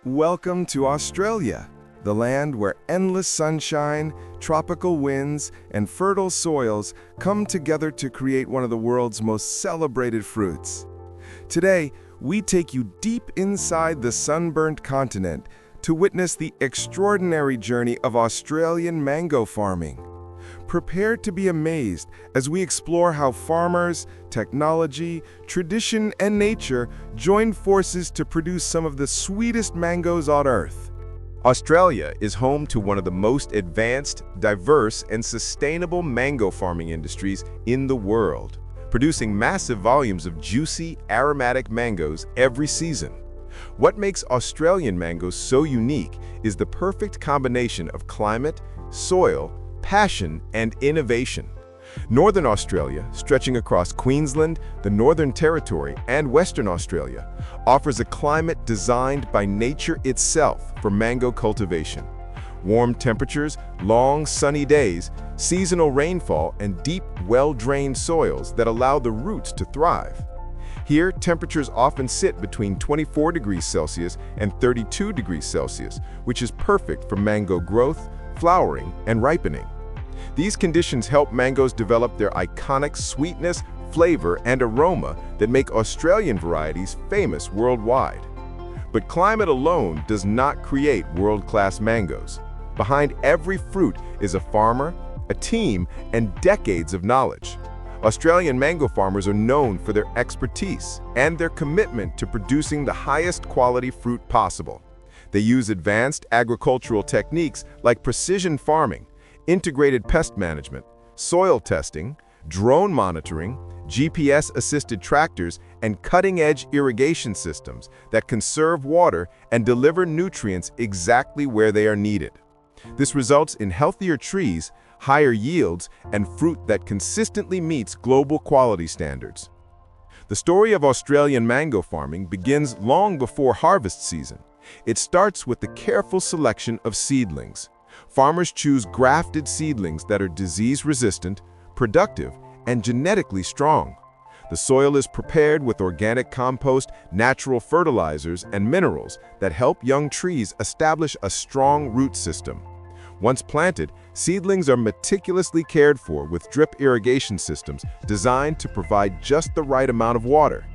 Welcome to Australia, the land where endless sunshine, tropical winds, and fertile soils come together to create one of the world's most celebrated fruits. Today, we take you deep inside the sunburnt continent to witness the extraordinary journey of Australian mango farming. Prepare to be amazed as we explore how farmers, technology, tradition, and nature join forces to produce some of the sweetest mangoes on Earth. Australia is home to one of the most advanced, diverse, and sustainable mango farming industries in the world, producing massive volumes of juicy, aromatic mangoes every season. What makes Australian mangoes so unique is the perfect combination of climate, soil, passion, and innovation. Northern Australia, stretching across Queensland, the Northern Territory, and Western Australia, offers a climate designed by nature itself for mango cultivation. Warm temperatures, long sunny days, seasonal rainfall, and deep, well-drained soils that allow the roots to thrive. Here, temperatures often sit between 24 degrees Celsius and 32 degrees Celsius, which is perfect for mango growth, flowering, and ripening. These conditions help mangoes develop their iconic sweetness, flavor, and aroma that make Australian varieties famous worldwide. But climate alone does not create world-class mangoes. Behind every fruit is a farmer, a team, and decades of knowledge. Australian mango farmers are known for their expertise and their commitment to producing the highest quality fruit possible. They use advanced agricultural techniques like precision farming, integrated pest management, soil testing, drone monitoring, GPS-assisted tractors, and cutting-edge irrigation systems that conserve water and deliver nutrients exactly where they are needed. This results in healthier trees, higher yields, and fruit that consistently meets global quality standards. The story of Australian mango farming begins long before harvest season. It starts with the careful selection of seedlings. Farmers choose grafted seedlings that are disease-resistant, productive, and genetically strong. The soil is prepared with organic compost, natural fertilizers, and minerals that help young trees establish a strong root system. Once planted, seedlings are meticulously cared for with drip irrigation systems designed to provide just the right amount of water.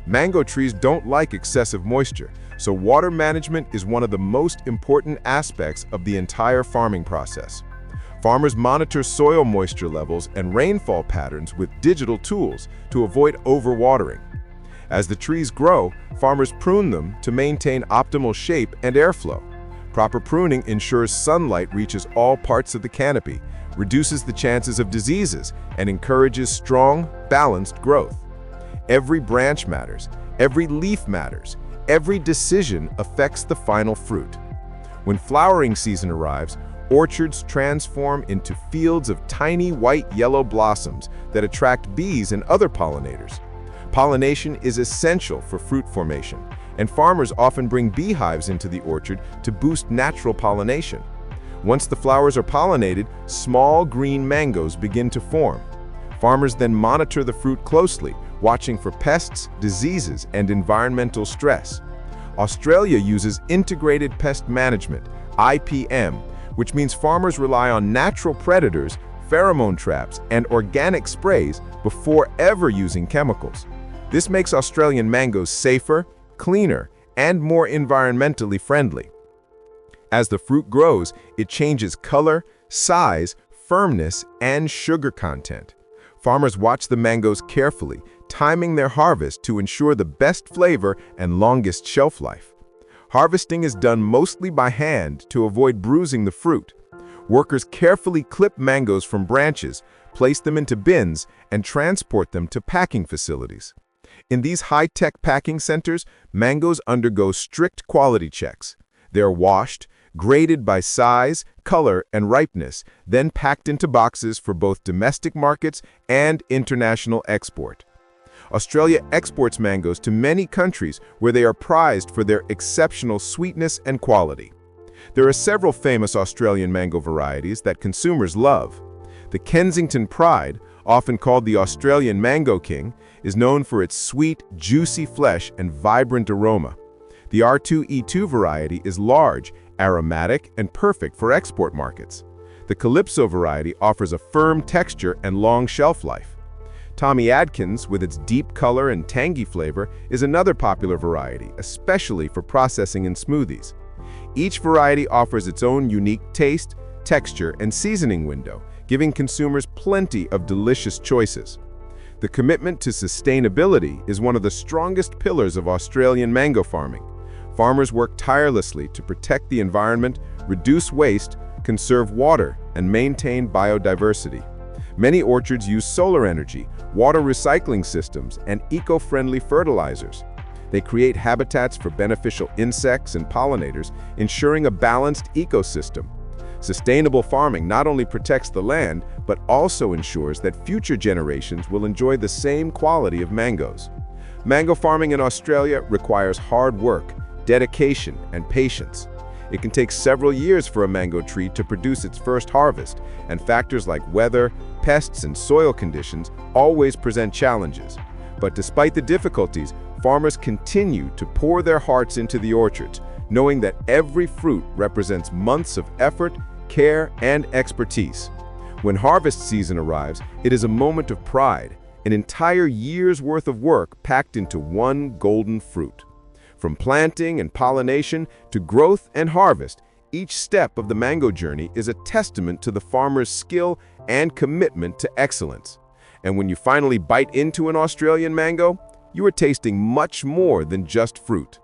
Mango trees don't like excessive moisture, so water management is one of the most important aspects of the entire farming process. Farmers monitor soil moisture levels and rainfall patterns with digital tools to avoid overwatering. As the trees grow, farmers prune them to maintain optimal shape and airflow. Proper pruning ensures sunlight reaches all parts of the canopy, reduces the chances of diseases, and encourages strong, balanced growth. Every branch matters, every leaf matters, every decision affects the final fruit. When flowering season arrives, orchards transform into fields of tiny white-yellow blossoms that attract bees and other pollinators. Pollination is essential for fruit formation, and farmers often bring beehives into the orchard to boost natural pollination. Once the flowers are pollinated, small green mangoes begin to form. Farmers then monitor the fruit closely, watching for pests, diseases, and environmental stress. Australia uses integrated pest management, IPM, which means farmers rely on natural predators, pheromone traps, and organic sprays before ever using chemicals. This makes Australian mangoes safer, cleaner, and more environmentally friendly. As the fruit grows, it changes color, size, firmness, and sugar content. Farmers watch the mangoes carefully, timing their harvest to ensure the best flavor and longest shelf life. Harvesting is done mostly by hand to avoid bruising the fruit. Workers carefully clip mangoes from branches, place them into bins, and transport them to packing facilities. In these high-tech packing centers, mangoes undergo strict quality checks. They are washed, graded by size, color, and ripeness, then packed into boxes for both domestic markets and international export. Australia exports mangoes to many countries where they are prized for their exceptional sweetness and quality. There are several famous Australian mango varieties that consumers love. The Kensington Pride, often called the Australian Mango King, is known for its sweet, juicy flesh and vibrant aroma. The R2E2 variety is large, aromatic, and perfect for export markets. The Calypso variety offers a firm texture and long shelf life. Tommy Adkins, with its deep color and tangy flavor, is another popular variety, especially for processing in smoothies. Each variety offers its own unique taste, texture, and seasoning window, giving consumers plenty of delicious choices. The commitment to sustainability is one of the strongest pillars of Australian mango farming. Farmers work tirelessly to protect the environment, reduce waste, conserve water, and maintain biodiversity. Many orchards use solar energy, water recycling systems, and eco-friendly fertilizers. They create habitats for beneficial insects and pollinators, ensuring a balanced ecosystem. Sustainable farming not only protects the land, but also ensures that future generations will enjoy the same quality of mangoes. Mango farming in Australia requires hard work, dedication, and patience. It can take several years for a mango tree to produce its first harvest, and factors like weather, pests, and soil conditions always present challenges. But despite the difficulties, farmers continue to pour their hearts into the orchards, knowing that every fruit represents months of effort, care, and expertise. When harvest season arrives, it is a moment of pride, an entire year's worth of work packed into one golden fruit. From planting and pollination to growth and harvest, each step of the mango journey is a testament to the farmer's skill and commitment to excellence. And when you finally bite into an Australian mango, you are tasting much more than just fruit.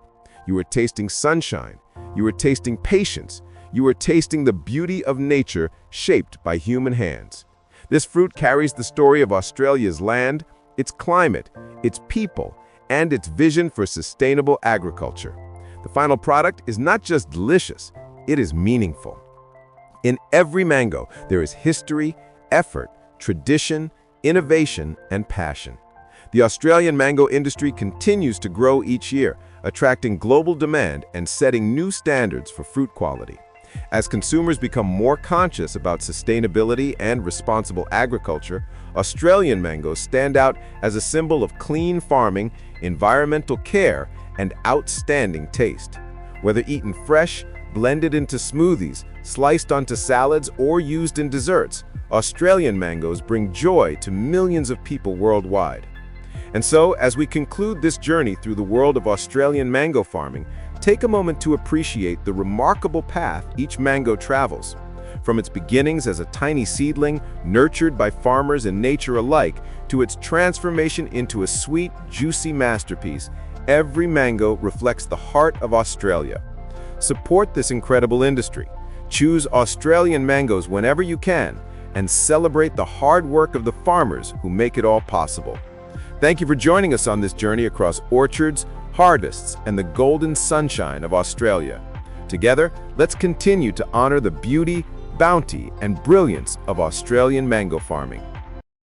You are tasting sunshine. You are tasting patience. You are tasting the beauty of nature shaped by human hands. This fruit carries the story of Australia's land, its climate, its people, and its vision for sustainable agriculture. The final product is not just delicious, it is meaningful. In every mango, there is history, effort, tradition, innovation, and passion. The Australian mango industry continues to grow each year, attracting global demand and setting new standards for fruit quality. As consumers become more conscious about sustainability and responsible agriculture, Australian mangoes stand out as a symbol of clean farming, environmental care, and outstanding taste. Whether eaten fresh, blended into smoothies, sliced onto salads, or used in desserts, Australian mangoes bring joy to millions of people worldwide. And so, as we conclude this journey through the world of Australian mango farming, take a moment to appreciate the remarkable path each mango travels. From its beginnings as a tiny seedling, nurtured by farmers and nature alike, to its transformation into a sweet, juicy masterpiece, every mango reflects the heart of Australia. Support this incredible industry. Choose Australian mangoes whenever you can, and celebrate the hard work of the farmers who make it all possible. Thank you for joining us on this journey across orchards, harvests, and the golden sunshine of Australia. Together, let's continue to honor the beauty, bounty, and brilliance of Australian mango farming.